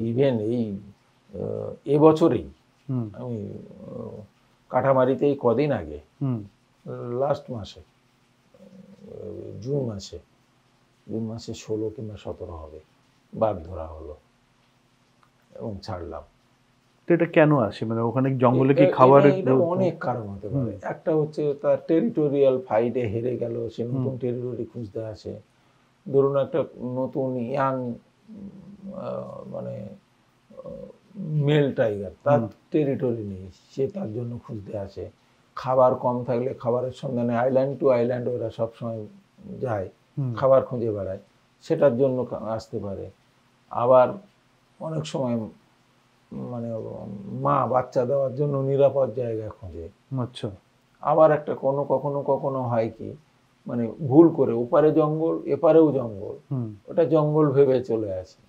Even এই এবছরেই আমি কাটামারিতেই কদিন আগে লাস্ট মাসে জুন মাসে 16 কিংবা 17 হবে বাঘ ধরা হলো এবং ছাড়লাম। তো এটা কেন আসে, মানে ওখানে জঙ্গলে কি খাবারের অনেক কারণ হতে পারে। একটা হচ্ছে তার টেরিটোরিয়াল ফাইটে হেরে গেল, সে নতুন টেরিটরি খুঁজতে আসে। ধরুন একটা নতুন ইয়াং মানে মেল টাইগার, তার টেরিটরি নেই, সে তার জন্য খুঁজতে আসে। খাবার কম থাকলে খাবারের সন্ধানে আইল্যান্ড টু আইল্যান্ড ওরা সবসময় যায়, খাবার খুঁজে বেড়ায়, সেটার জন্য আসতে পারে। আবার অনেক সময় মানে মা বাচ্চা দেওয়ার জন্য নিরাপদ জায়গা খোঁজে। আচ্ছা। আবার একটা কখনো কখনো হয় কি, মানে ভুল করে ওপারে জঙ্গল এপারেও জঙ্গল, ওটা জঙ্গল ভেবে চলে আসে।